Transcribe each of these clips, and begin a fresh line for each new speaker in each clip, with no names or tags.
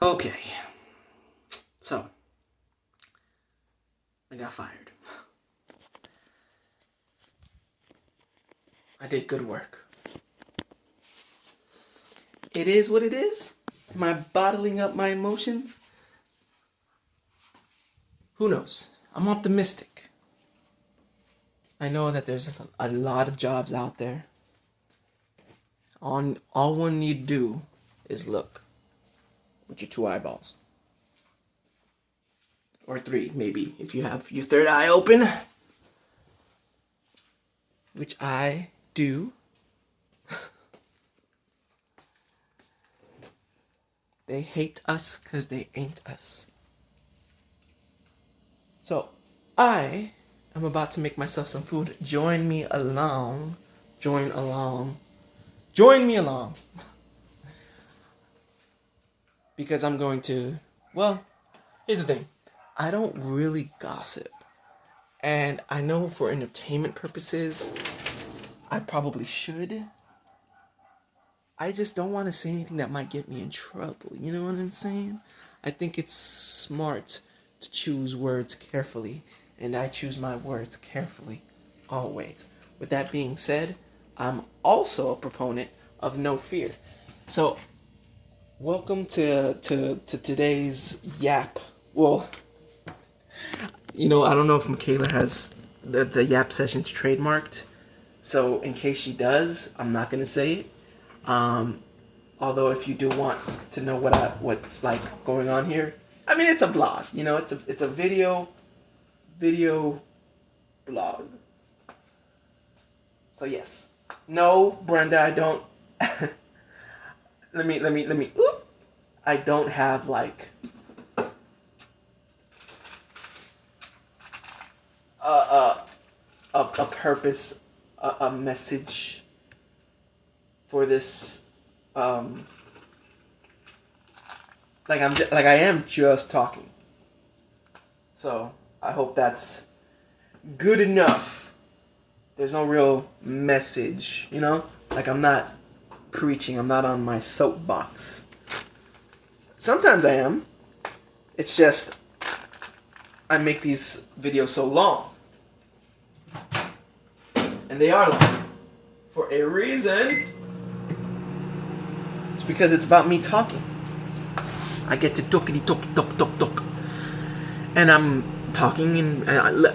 Okay, so I got fired. I did good work. It is what it is. Am I bottling up my emotions? Who knows? I'm optimistic. I know that there's a lot of jobs out there. All one need to do is look with your two eyeballs. Or three, maybe, if you have your third eye open. Which I do. They hate us because they ain't us. So, I am about to make myself some food. Join me along. Join me along. Because I'm going to, well, here's the thing. I don't really gossip. And I know for entertainment purposes, I probably should. I just don't want to say anything that might get me in trouble. You know what I'm saying? I think it's smart to choose words carefully. And I choose my words carefully, always. With that being said, I'm also a proponent of no fear. So, welcome to today's yap. Well, I don't know if Michaela has the yap sessions trademarked. So, in case she does, I'm not going to say it. Although if you do want to know what's like going on here, I mean, it's a blog, it's a video blog. So yes, no, Brenda, I don't, let me, I don't have like, a purpose, a message for this, like I am just talking. So I hope that's good enough. There's no real message, like I'm not preaching. I'm not on my soapbox. Sometimes I am. It's just I make these videos so long, and they are long for a reason. It's because it's about me talking. I get to talk, and I'm talking, and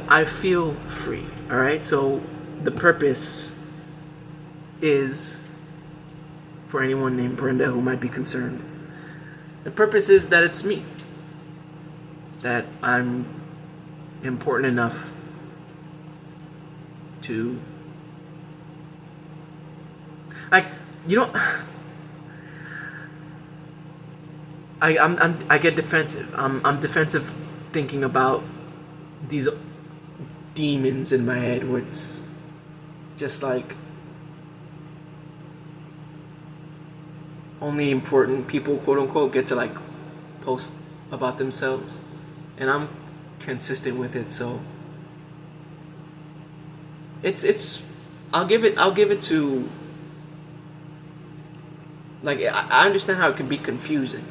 I feel free. All right. So the purpose is for anyone named Brenda who might be concerned. The purpose is that it's me. That I'm important enough to, like, I get defensive. I'm defensive thinking about these demons in my head where it's just like only important people, quote unquote, get to like post about themselves, and I'm consistent with it. So it's I'll give it to, like, I understand how it can be confusing.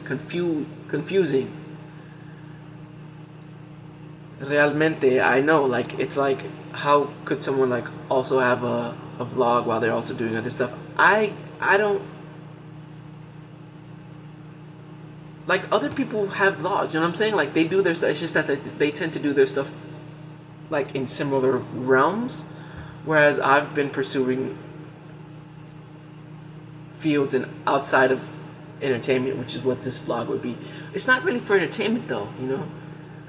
Realmente, I know, like, it's like, how could someone like also have a vlog while they're also doing other stuff? I don't, like, other people have vlogs, you know what I'm saying? Like, they do their stuff. It's just that they tend to do their stuff like in similar realms, whereas I've been pursuing fields and outside of entertainment, which is what this vlog would be. It's not really for entertainment though,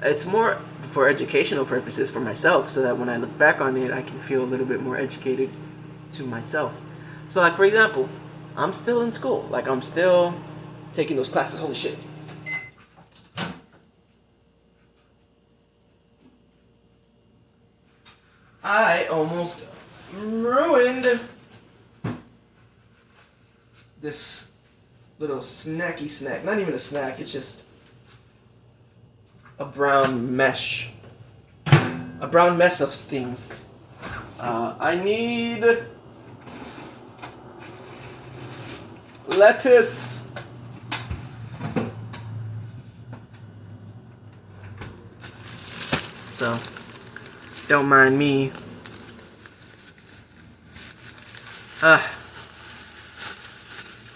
It's more for educational purposes for myself, so that when I look back on it, I can feel a little bit more educated to myself. So, like, for example, I'm still in school. Like, I'm still taking those classes. Holy shit. I almost ruined this little snacky snack. Not even a snack, it's just a brown mesh. A brown mess of things. I need lettuce, So don't mind me. I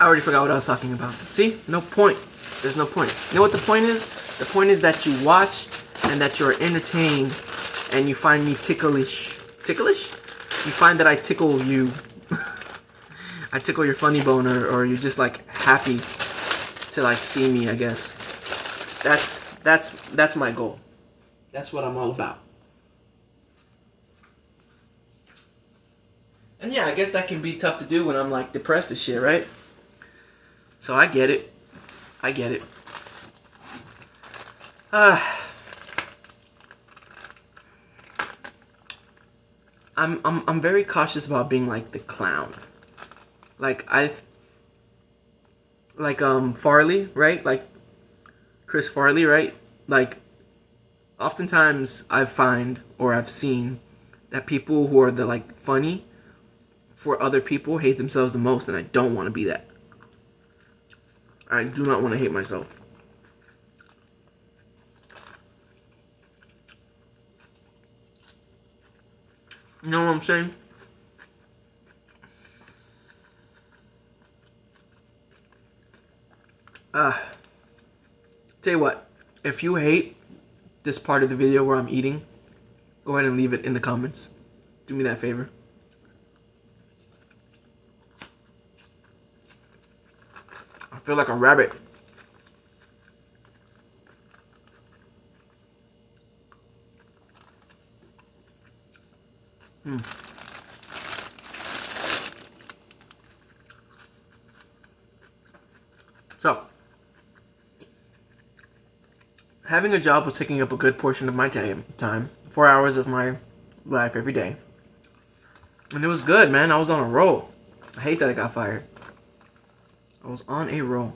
already forgot what I was talking about. See? No point. There's no point. You know what the point is? The point is that you watch and that you're entertained and you find me ticklish. Ticklish? You find that I tickle you. I tickle your funny bone, or you're just like happy to like see me, I guess. That's my goal. That's what I'm all about. And yeah, I guess that can be tough to do when I'm like depressed as shit, right? So I get it. I get it. I'm very cautious about being like the clown. Like Farley, right? Like Chris Farley, right? Like oftentimes I've seen that people who are the like funny for other people hate themselves the most, and I don't want to be that. I do not want to hate myself. You know what I'm saying? Tell you what, if you hate this part of the video where I'm eating, go ahead and leave it in the comments. Do me that favor. I feel like a rabbit. So, having a job was taking up a good portion of my time, 4 hours of my life every day. And it was good, man. I was on a roll. I hate that I got fired. I was on a roll.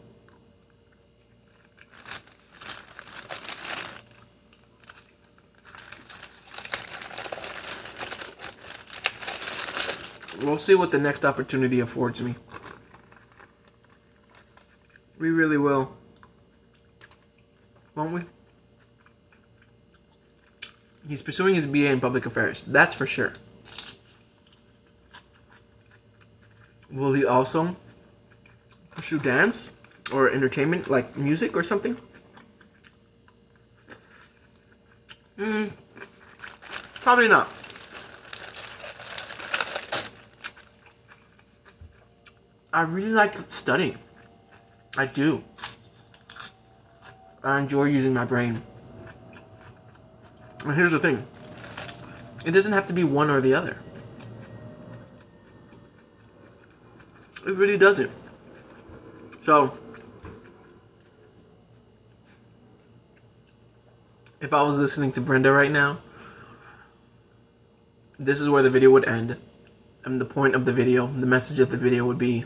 We'll see what the next opportunity affords me. We really will. Won't we? He's pursuing his BA in public affairs. That's for sure. Will he also pursue dance or entertainment, like music or something? Probably not. I really like studying. I do. I enjoy using my brain. And here's the thing. It doesn't have to be one or the other. It really doesn't. So, if I was listening to Brenda right now, this is where the video would end. And the point of the video, the message of the video would be,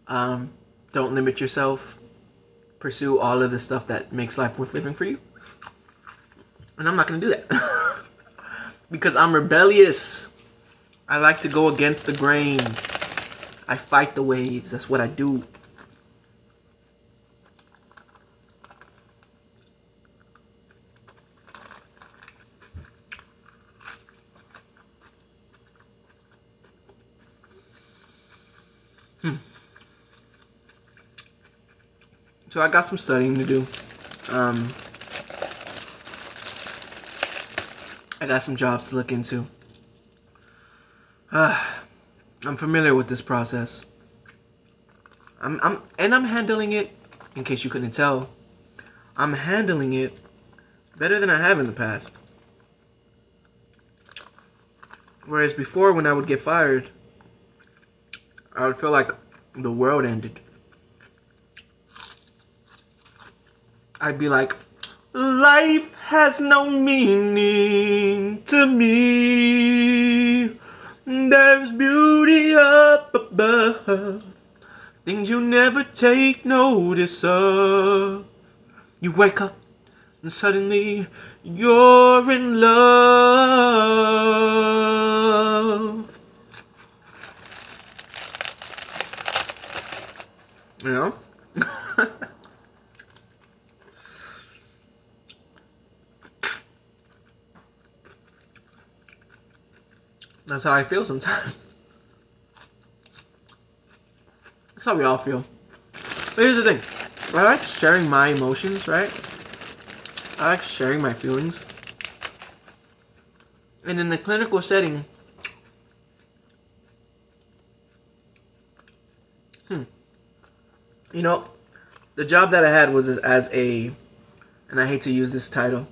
don't limit yourself. Pursue all of the stuff that makes life worth living for you. And I'm not going to do that. Because I'm rebellious. I like to go against the grain. I fight the waves. That's what I do. So I got some studying to do. I got some jobs to look into. I'm familiar with this process. I'm handling it, in case you couldn't tell, I'm handling it better than I have in the past. Whereas before, when I would get fired, I would feel like the world ended. I'd be like, life has no meaning to me. There's beauty up above, things you never take notice of. You wake up and suddenly you're in love. You know? That's how I feel sometimes. That's how we all feel. But here's the thing. I like sharing my emotions, right? I like sharing my feelings. And in the clinical setting, you know, the job that I had was as a, and I hate to use this title,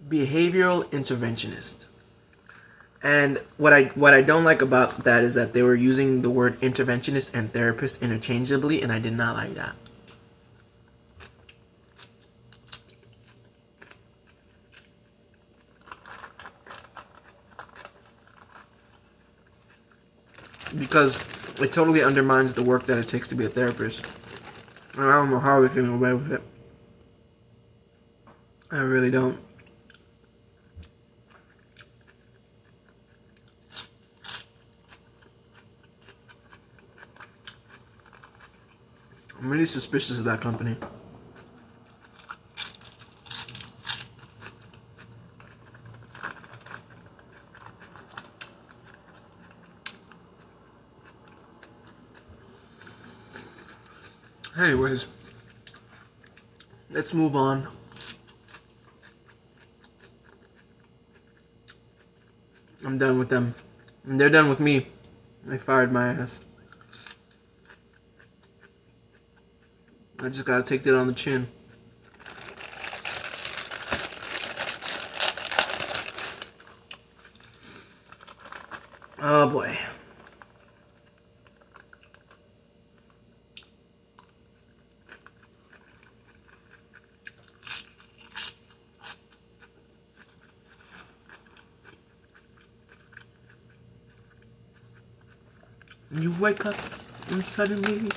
behavioral interventionist. And what I don't like about that is that they were using the word interventionist and therapist interchangeably, and I did not like that. Because it totally undermines the work that it takes to be a therapist. And I don't know how we can get away with it. I really don't. I'm really suspicious of that company. Anyways, let's move on. I'm done with them. And they're done with me. They fired my ass. I just gotta take that on the chin. Oh boy. You wake up and suddenly...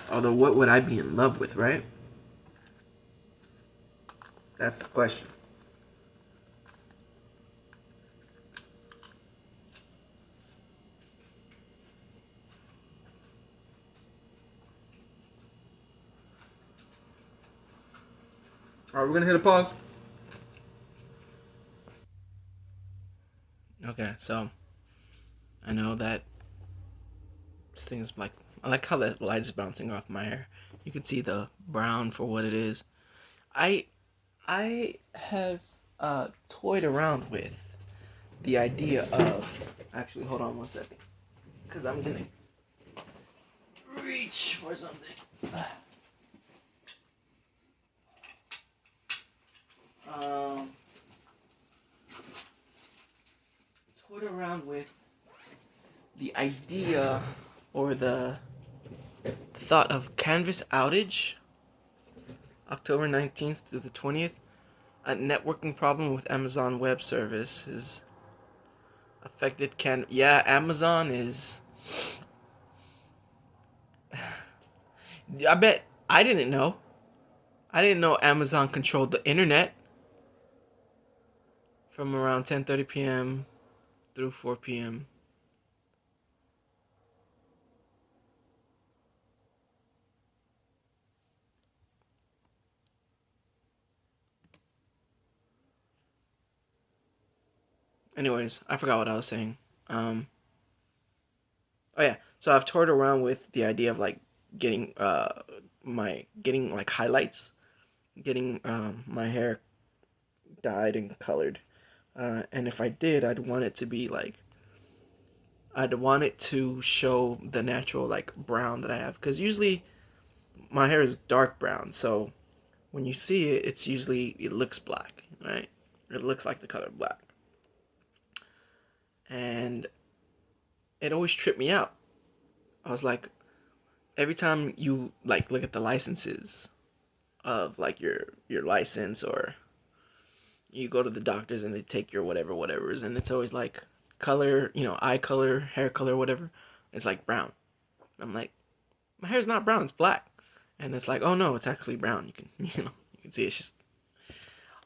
Although, what would I be in love with, right? That's the question. Alright, we're gonna hit a pause. Okay, so I know that this thing's like, I like how the light is bouncing off my hair. You can see the brown for what it is. I have toyed around with the idea of, actually hold on 1 second, because I'm gonna reach for something. Toyed around with the idea or the thought of Canvas outage, October 19th to the 20th. A networking problem with Amazon Web Services affected Yeah, Amazon is... I bet I didn't know. I didn't know Amazon controlled the internet from around 10:30 p.m. through 4 p.m. Anyways, I forgot what I was saying. Oh yeah, so I've toured around with the idea of like getting getting like highlights, getting my hair dyed and colored, and if I did, I'd want it to be like, I'd want it to show the natural like brown that I have, because usually my hair is dark brown, so when you see it, it's usually, it looks black, right? It looks like the color black. And it always tripped me out. I was like, every time you like look at the licenses of like your license, or you go to the doctors and they take your whatever's, and it's always like color, eye color, hair color, whatever. It's like brown. I'm like, my hair's not brown, it's black. And it's like, oh no, it's actually brown. You can you can see it's just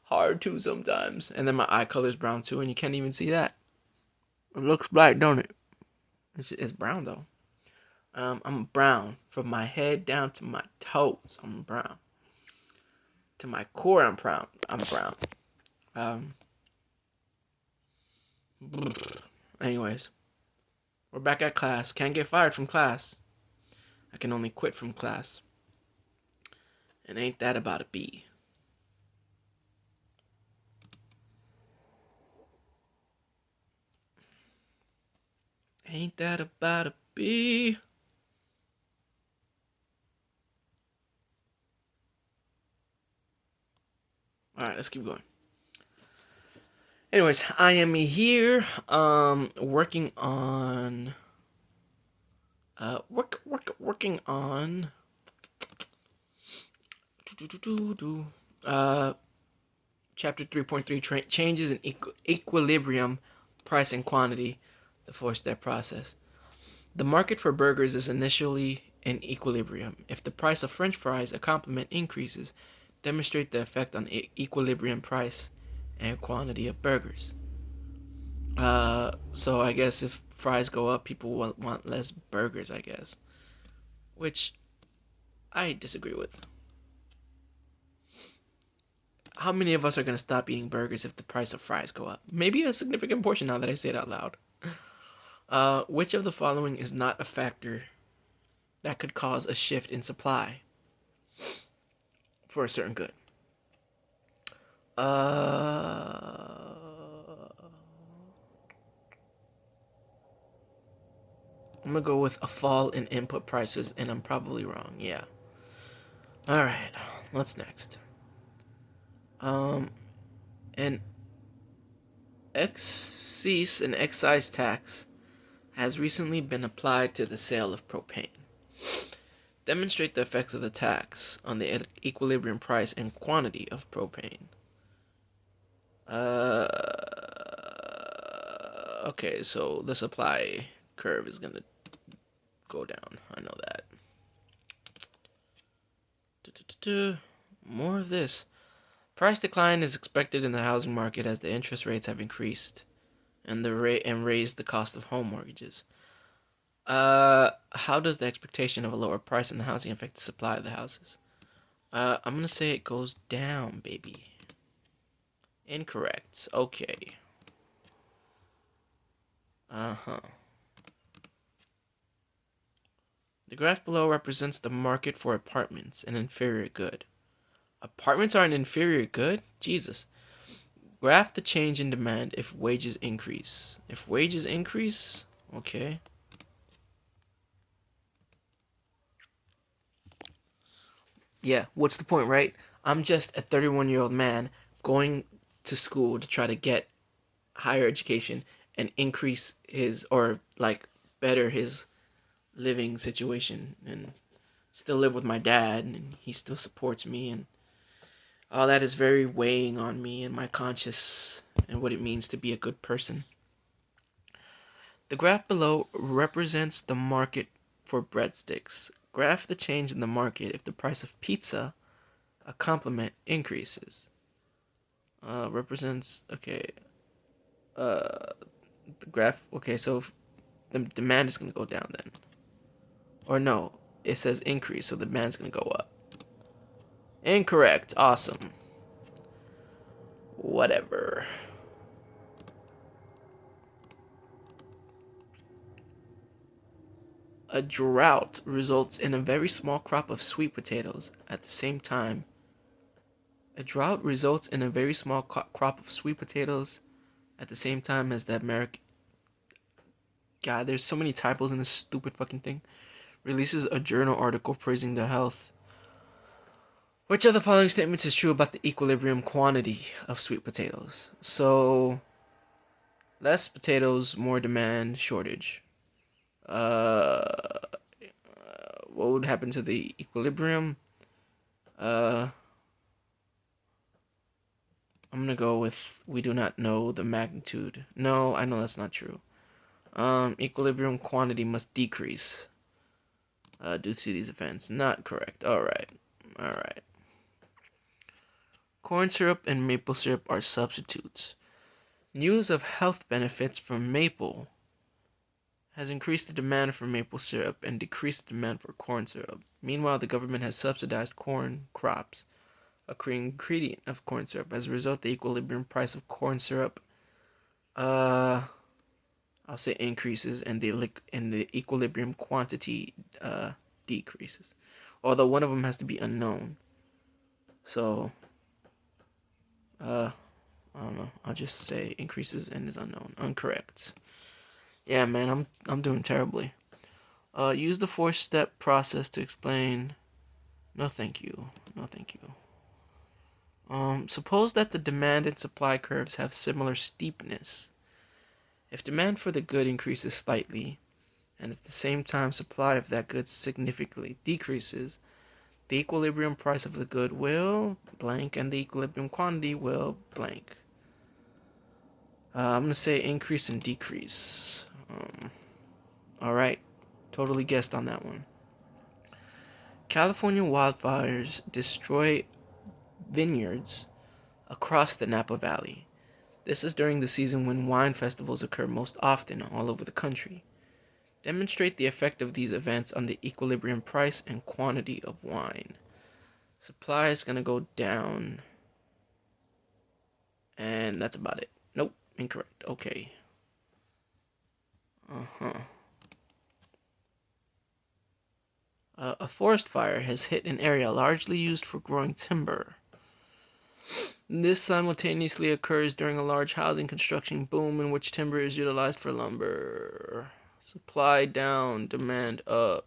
hard to sometimes. And then my eye color's brown too, and you can't even see that. It looks black, don't it? It's brown though. I'm brown from my head down to my toes. I'm brown. To my core, I'm proud. I'm brown. Anyways, we're back at class. Can't get fired from class. I can only quit from class. And ain't that about a B? Ain't that about a B? Alright, let's keep going. Anyways, I am here working on working on chapter 3.3 changes in equilibrium, price and quantity, the four-step process. The market for burgers is initially in equilibrium. If the price of French fries, a complement, increases, demonstrate the effect on equilibrium price and quantity of burgers. So I guess if fries go up, people want less burgers, I guess. Which I disagree with. How many of us are going to stop eating burgers if the price of fries go up? Maybe a significant portion now that I say it out loud. Which of the following is not a factor that could cause a shift in supply for a certain good? I'm going to go with a fall in input prices, and I'm probably wrong. Yeah. Alright, what's next? An excise tax has recently been applied to the sale of propane. Demonstrate the effects of the tax on the equilibrium price and quantity of propane. Okay, so the supply curve is gonna go down. I know that. More of this. Price decline is expected in the housing market as the interest rates have increased and raised the cost of home mortgages. How does the expectation of a lower price in the housing affect the supply of the houses? I'm gonna say it goes down, baby. Incorrect. Okay. The graph below represents the market for apartments, an inferior good. Apartments are an inferior good? Jesus. Graph the change in demand if wages increase. If wages increase, okay. Yeah, what's the point, right? I'm just a 31-year-old man going to school to try to get higher education and increase his, or like better his living situation, and still live with my dad, and he still supports me, and all that is very weighing on me and my conscience and what it means to be a good person. The graph below represents the market for breadsticks. Graph the change in the market if the price of pizza, a complement, increases. Represents, okay. The graph, okay, so the demand is going to go down then. Or no, it says increase, so the demand's going to go up. Incorrect. Awesome. Whatever. A drought results in a very small crop of sweet potatoes at the same time. A drought results in a very small crop of sweet potatoes at the same time as the American... God, there's so many typos in this stupid fucking thing. Releases a journal article praising the health. Which of the following statements is true about the equilibrium quantity of sweet potatoes? So, less potatoes, more demand, shortage. What would happen to the equilibrium? I'm gonna go with we do not know the magnitude. No, I know that's not true. Equilibrium quantity must decrease due to these events. Not correct. Alright. Corn syrup and maple syrup are substitutes. News of health benefits from maple has increased the demand for maple syrup and decreased the demand for corn syrup. Meanwhile, the government has subsidized corn crops a key ingredient of corn syrup. As a result, the equilibrium price of corn syrup, I'll say increases, and the equilibrium quantity decreases. Although one of them has to be unknown. So, I don't know. I'll just say increases and is unknown. Incorrect. Yeah, man, I'm doing terribly. Use the four-step process to explain. No, thank you. No, thank you. Suppose that the demand and supply curves have similar steepness. If demand for the good increases slightly, and at the same time supply of that good significantly decreases, the equilibrium price of the good will blank, and the equilibrium quantity will blank. I'm going to say increase and decrease. All right. Totally guessed on that one. California wildfires destroy vineyards across the Napa Valley. This is during the season when wine festivals occur most often all over the country. Demonstrate the effect of these events on the equilibrium price and quantity of wine. Supply is going to go down. And that's about it. Nope, incorrect. Okay. A forest fire has hit an area largely used for growing timber. This simultaneously occurs during a large housing construction boom in which timber is utilized for lumber. Supply down, demand up.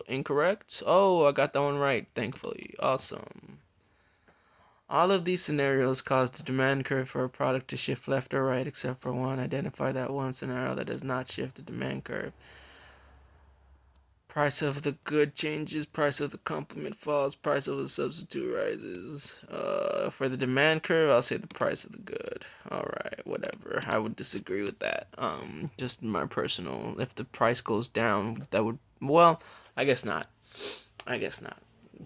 Incorrect? Oh, I got that one right, thankfully. Awesome. All of these scenarios cause the demand curve for a product to shift left or right, except for one. Identify that one scenario that does not shift the demand curve. Price of the good changes, price of the complement falls, price of the substitute rises. For the demand curve, I'll say the price of the good. Alright, whatever. I would disagree with that. Just my personal, if the price goes down, that would, well, I guess not. I guess not.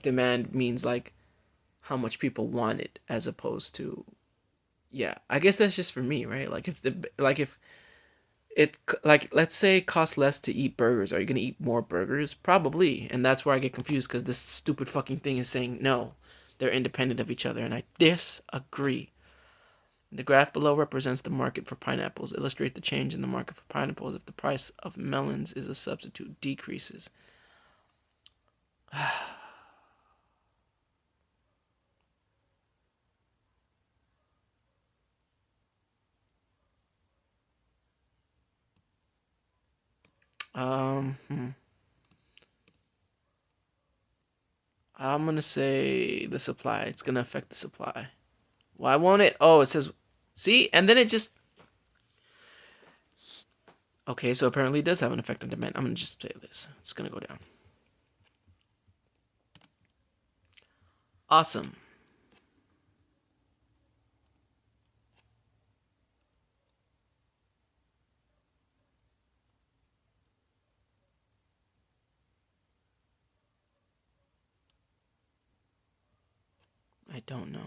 Demand means like how much people want it as opposed to, yeah, I guess that's just for me, right? Like if it, like, let's say it costs less to eat burgers, are you gonna eat more burgers? Probably. And that's where I get confused, because this stupid fucking thing is saying no, they're independent of each other, and I disagree. The graph below represents the market for pineapples. Illustrate the change in the market for pineapples if the price of melons is a substitute decreases. um hmm. I'm gonna say the supply. It's gonna affect the supply. Why won't it? Oh, it says, see, and then it just, okay, so apparently it does have an effect on demand. I'm gonna just say this. It's gonna go down. Awesome. I don't know.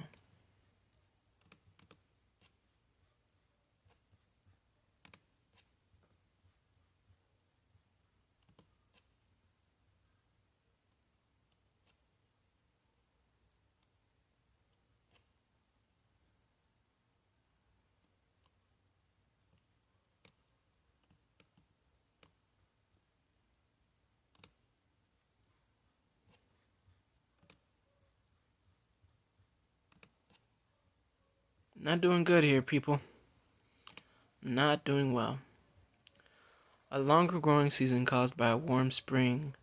Not doing good here, people. Not doing well. A longer growing season caused by a warm spring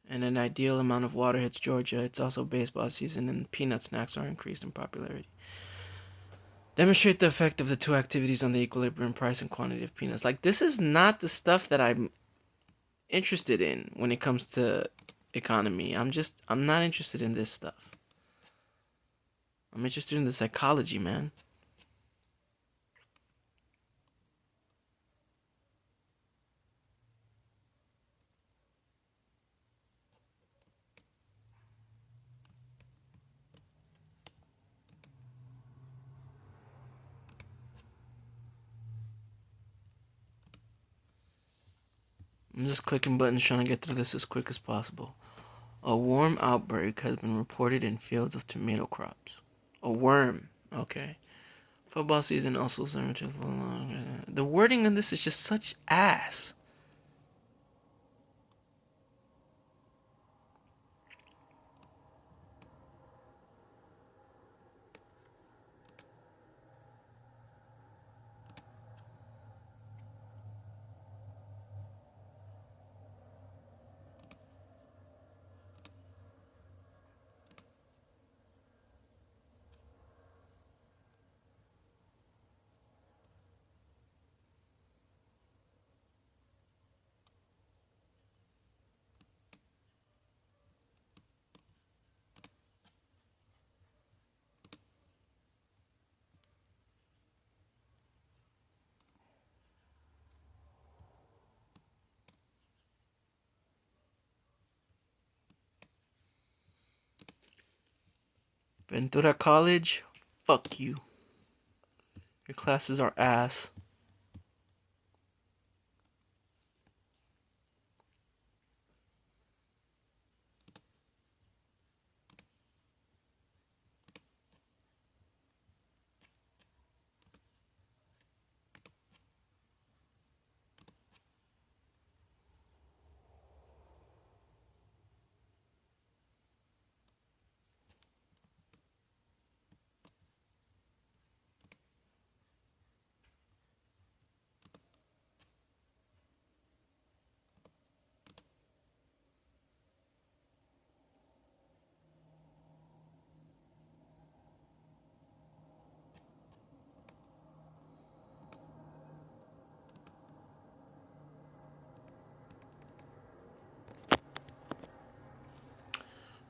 and an ideal amount of water hits Georgia. It's also baseball season, and peanut snacks are increased in popularity. Demonstrate the effect of the two activities on the equilibrium price and quantity of peanuts. Like, this is not the stuff that I'm interested in when it comes to economy. I'm not interested in this stuff. I'm interested in the psychology, man. I'm just clicking buttons trying to get through this as quick as possible. A worm outbreak has been reported in fields of tomato crops. A worm. Okay. Football season also starting to... The wording on this is just such ass. Ventura College? Fuck you. Your classes are ass.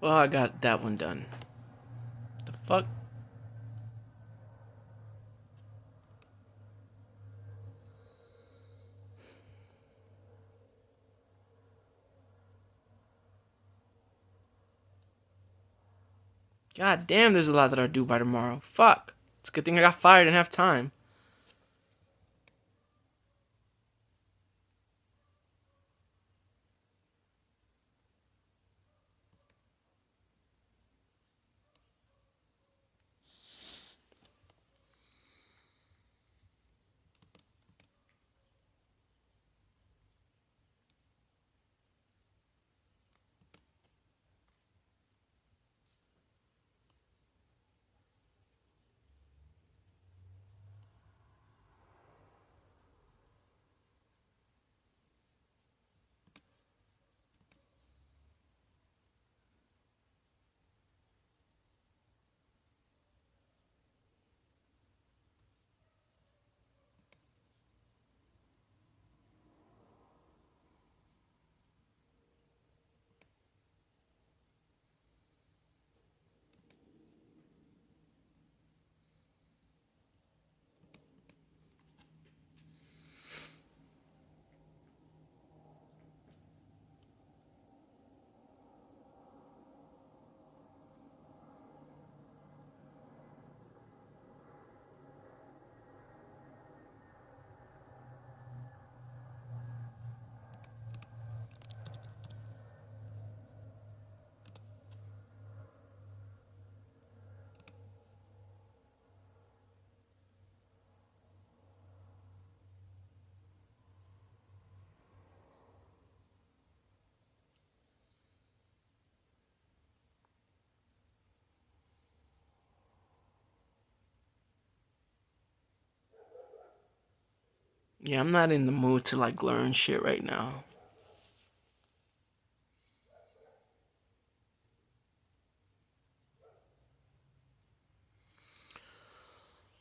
Well, I got that one done. The fuck? God damn, there's a lot that are due by tomorrow. Fuck. It's a good thing I got fired and have time. Yeah, I'm not in the mood to like learn shit right now.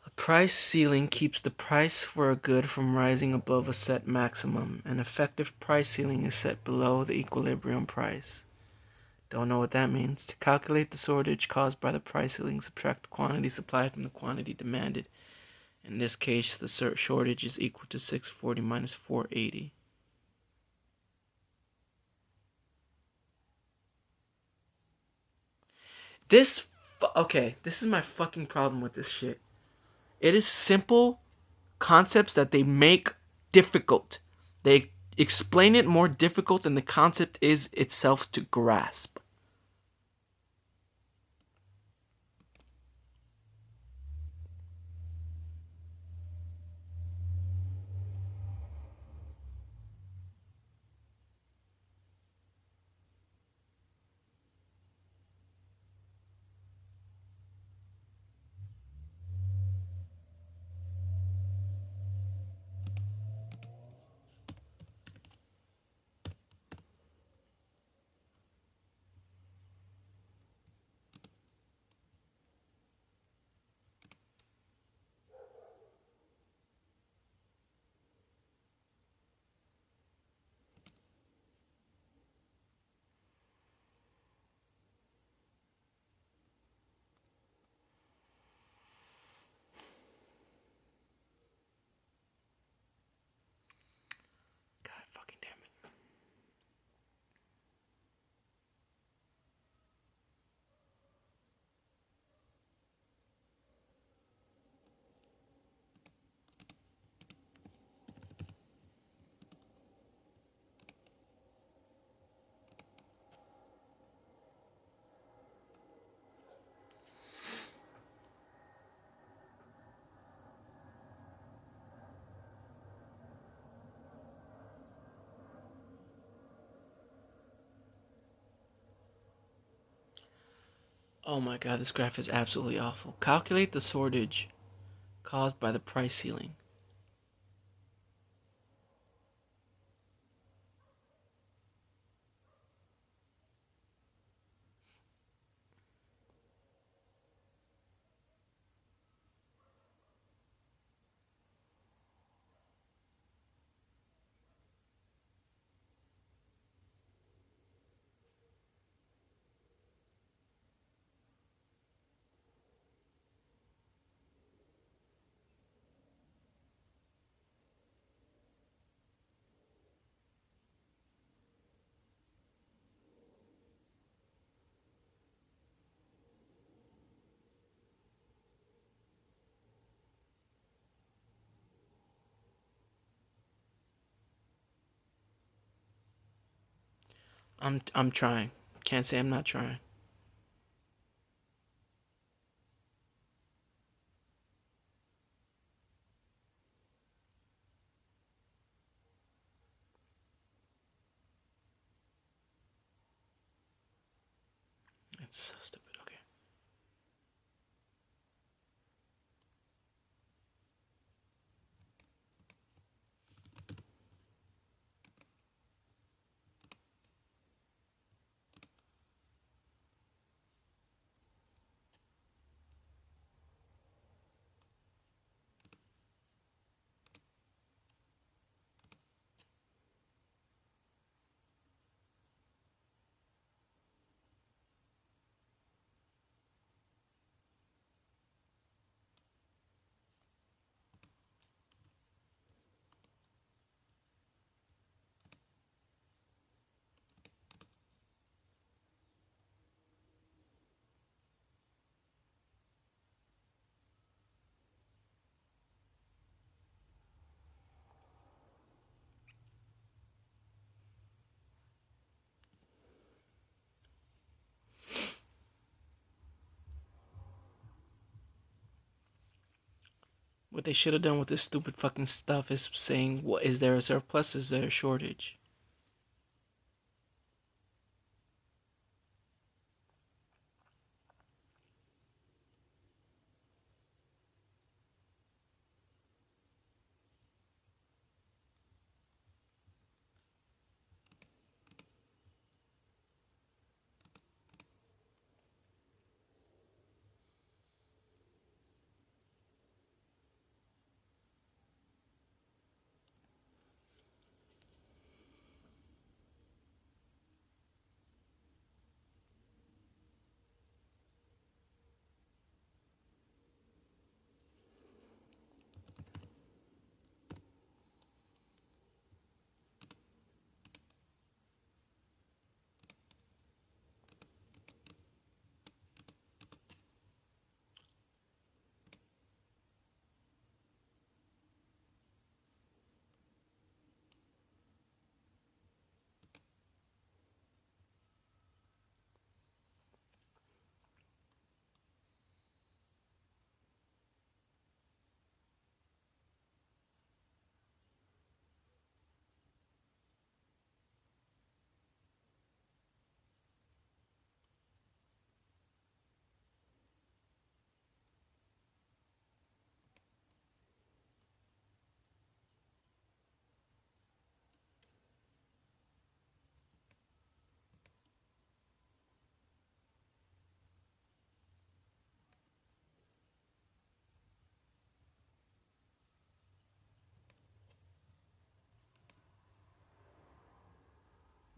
A price ceiling keeps the price for a good from rising above a set maximum. An effective price ceiling is set below the equilibrium price. Don't know what that means. To calculate the shortage caused by the price ceiling, subtract the quantity supplied from the quantity demanded. In this case, the shortage is equal to 640 minus 480. Okay, this is my fucking problem with this shit. It is simple concepts that they make difficult. They explain it more difficult than the concept is itself to grasp. Oh my god, this graph is absolutely awful. Calculate the shortage caused by the price ceiling. I'm trying. Can't say I'm not trying. It's so stupid. Okay. What they should have done with this stupid fucking stuff is saying, what is there a surplus? Is there a shortage?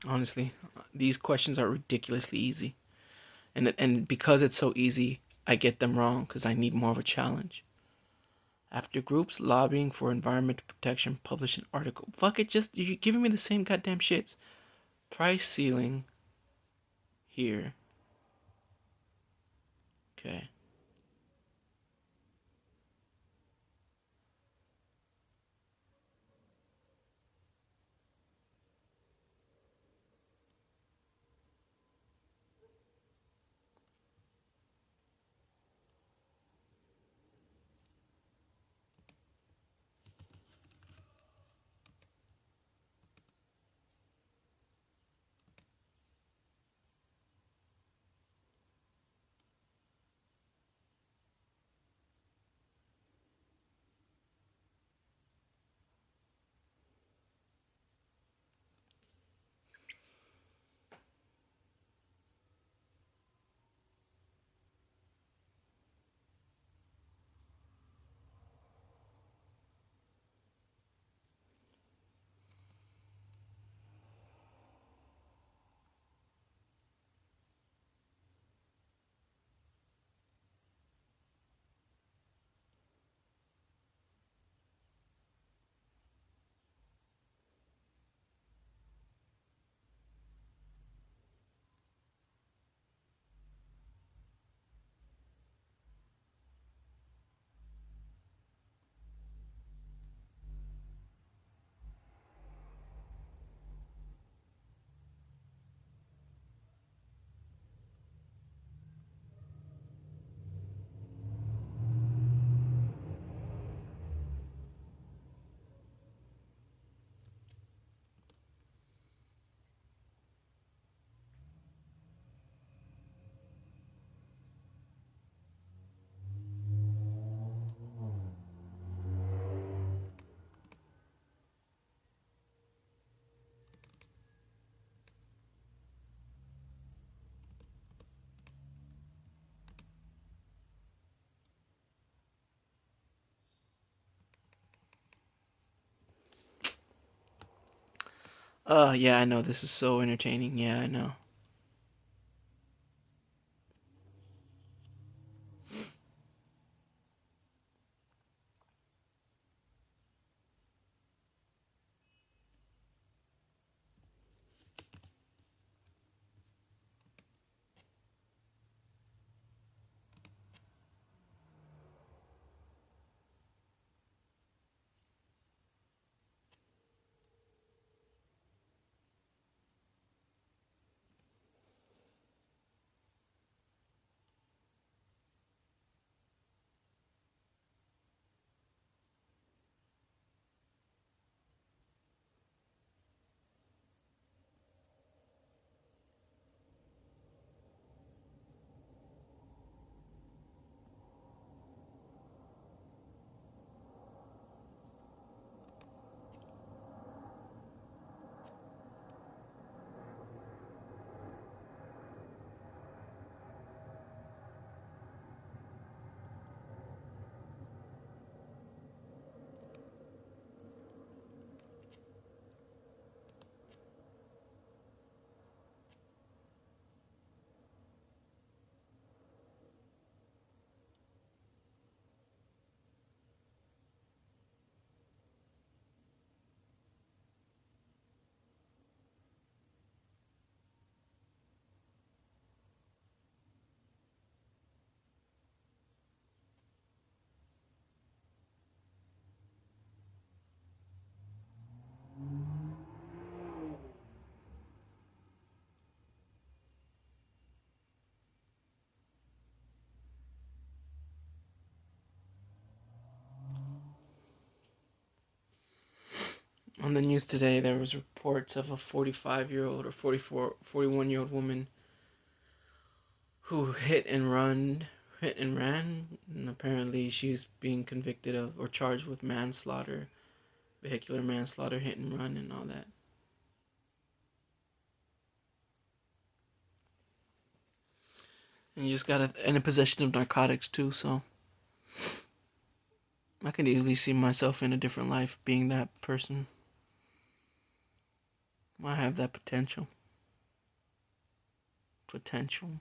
Honestly, these questions are ridiculously easy. And because it's so easy, I get them wrong because I need more of a challenge. After groups lobbying for environmental protection publish an article. Fuck it, just you're giving me the same goddamn shits. Price ceiling here. Okay. Yeah, I know this is so entertaining. Yeah, I know. On the news today, there was reports of a 45-year-old or 41-year-old woman who hit and ran, and apparently she's being convicted of or charged with manslaughter, vehicular manslaughter, hit and run, and all that. And you just got in a possession of narcotics too, so I could easily see myself in a different life being that person. I have that potential. Potential.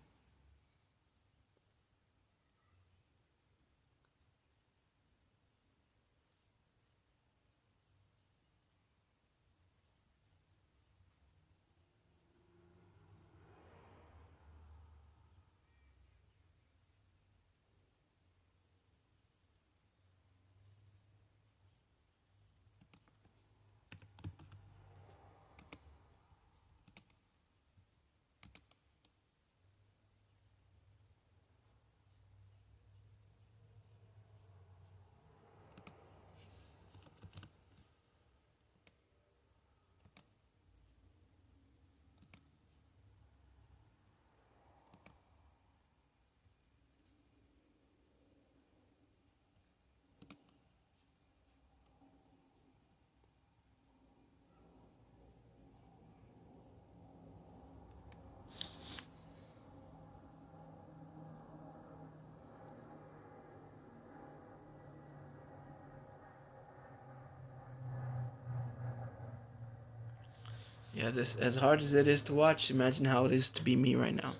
Yeah, this as hard as it is to watch, imagine how it is to be me right now.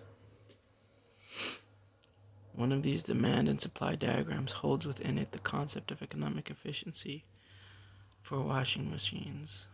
One of these demand and supply diagrams holds within it the concept of economic efficiency for washing machines.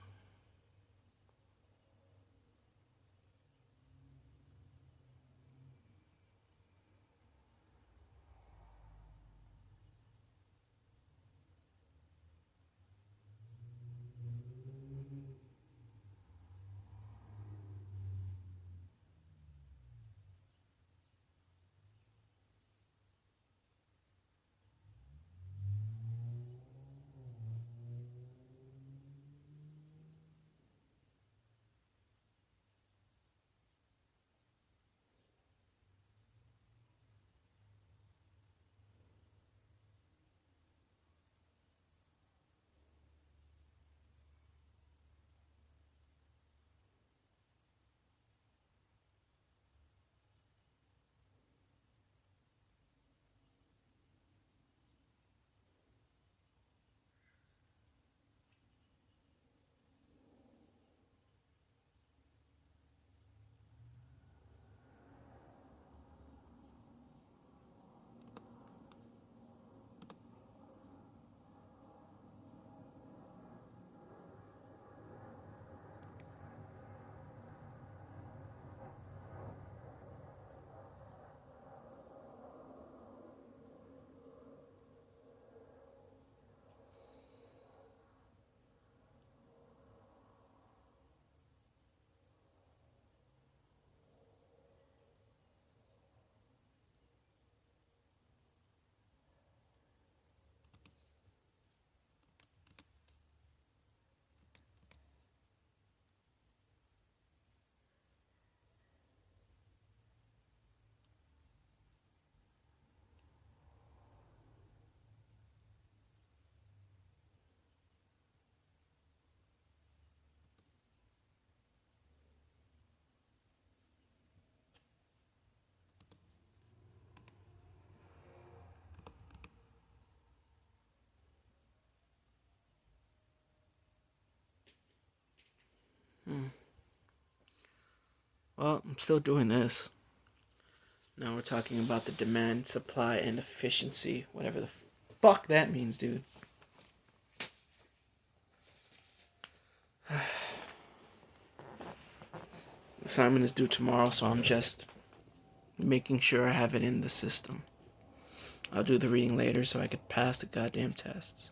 Well, I'm still doing this. Now we're talking about the demand, supply, and efficiency. Whatever the fuck that means, dude. The assignment is due tomorrow, so I'm just making sure I have it in the system. I'll do the reading later so I could pass the goddamn tests.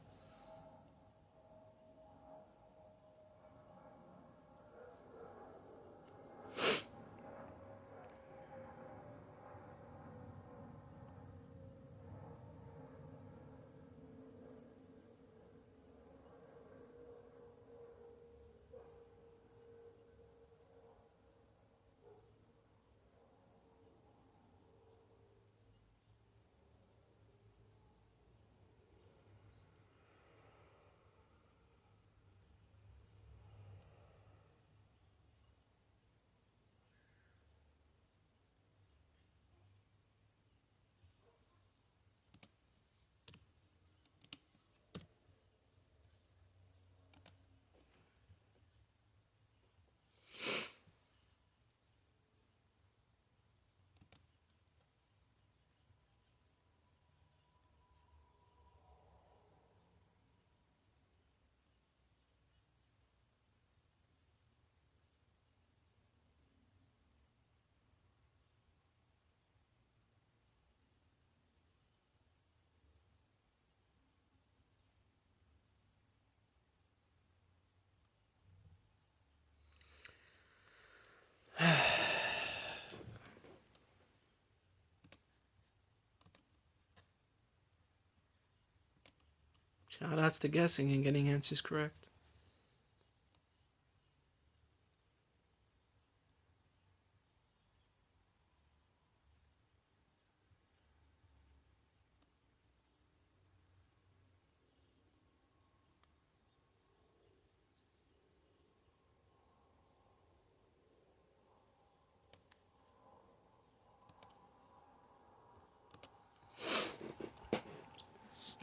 Shoutouts to guessing and getting answers correct.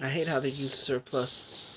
I hate how they use surplus.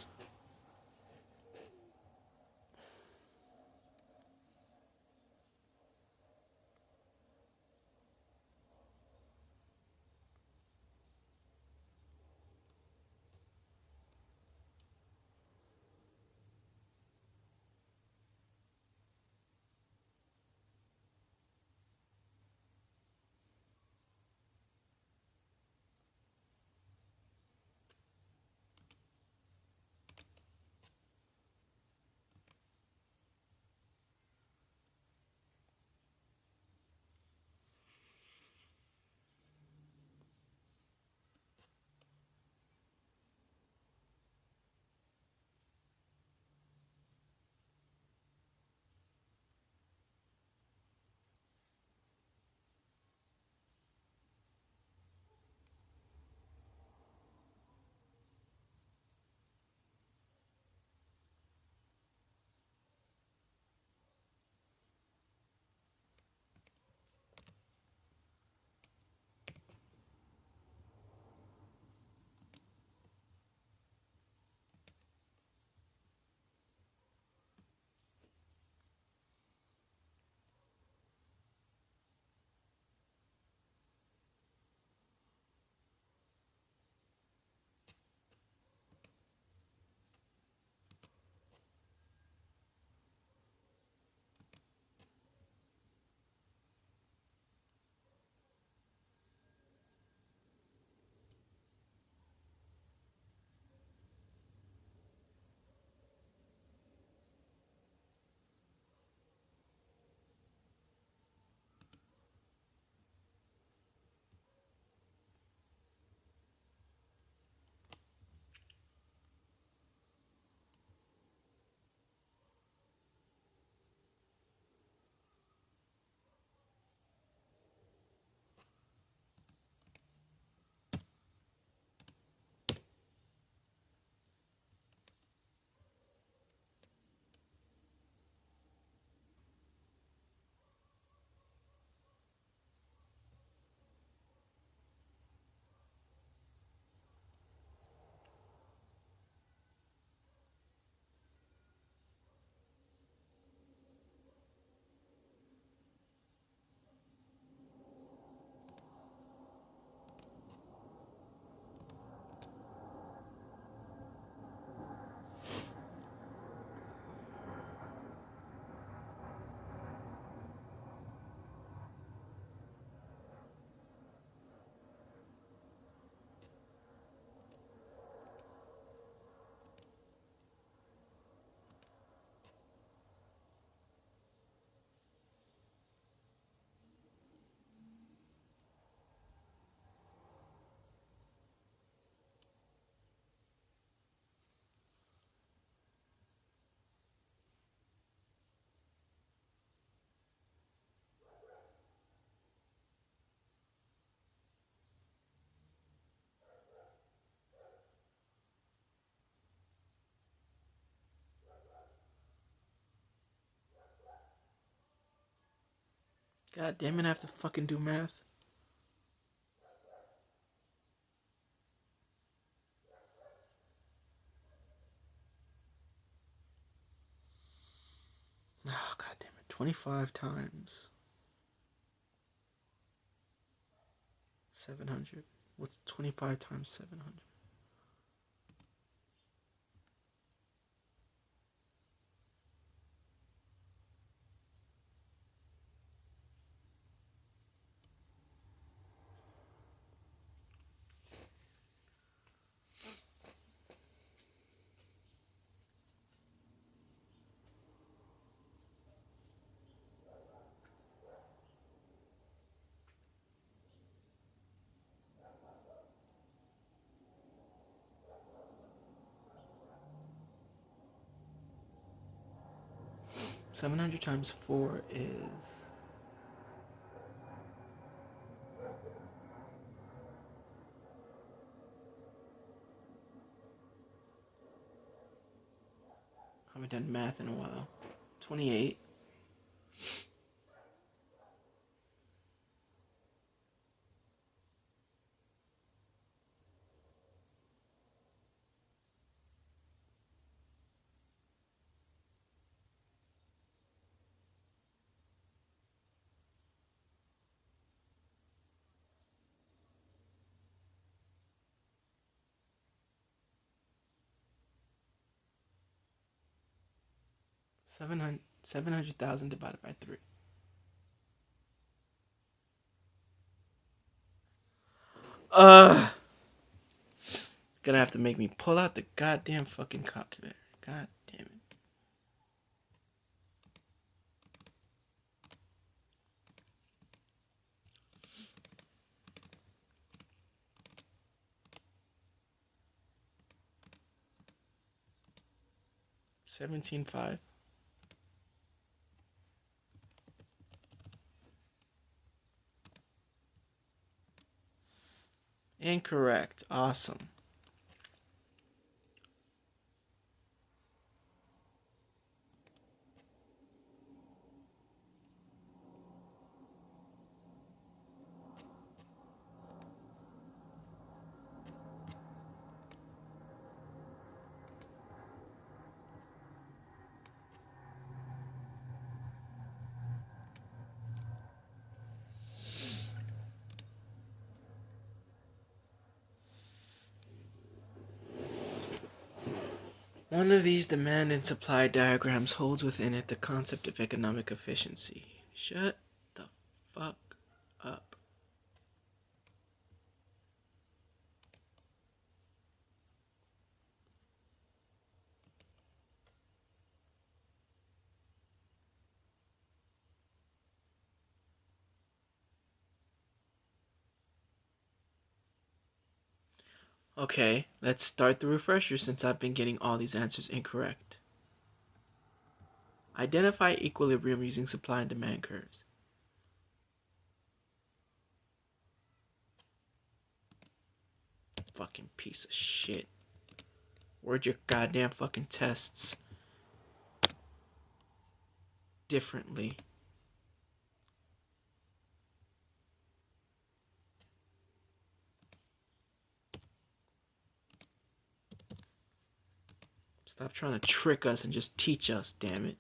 God damn it, I have to fucking do math. Oh, god damn it. 25 times 700. What's 25 times 700? $700 times 4 is... I haven't done math in a while. 28. $700,000 divided by 3. Gonna have to make me pull out the goddamn fucking calculator. God damn it. $17,500. Incorrect. Awesome. One of these demand and supply diagrams holds within it the concept of economic efficiency. Shut the fuck up. Okay, let's start the refresher since I've been getting all these answers incorrect. Identify equilibrium using supply and demand curves. Fucking piece of shit. Word your goddamn fucking tests differently. Stop trying to trick us and just teach us, damn it.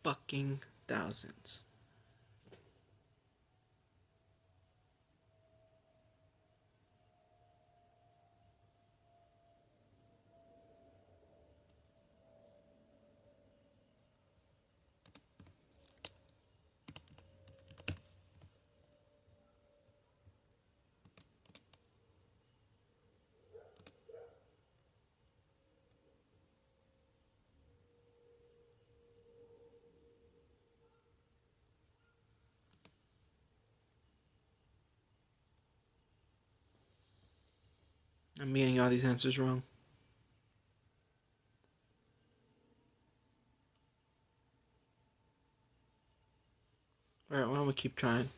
fucking thousands. I'm getting all these answers wrong. Alright, well, I'm gonna keep trying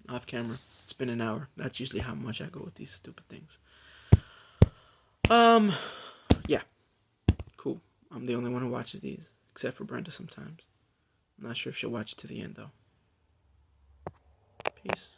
off camera. It's been an hour. That's usually how much I go with these stupid things. Yeah. Cool. I'm the only one who watches these, except for Brenda sometimes. I'm not sure if she'll watch it to the end, though. Peace.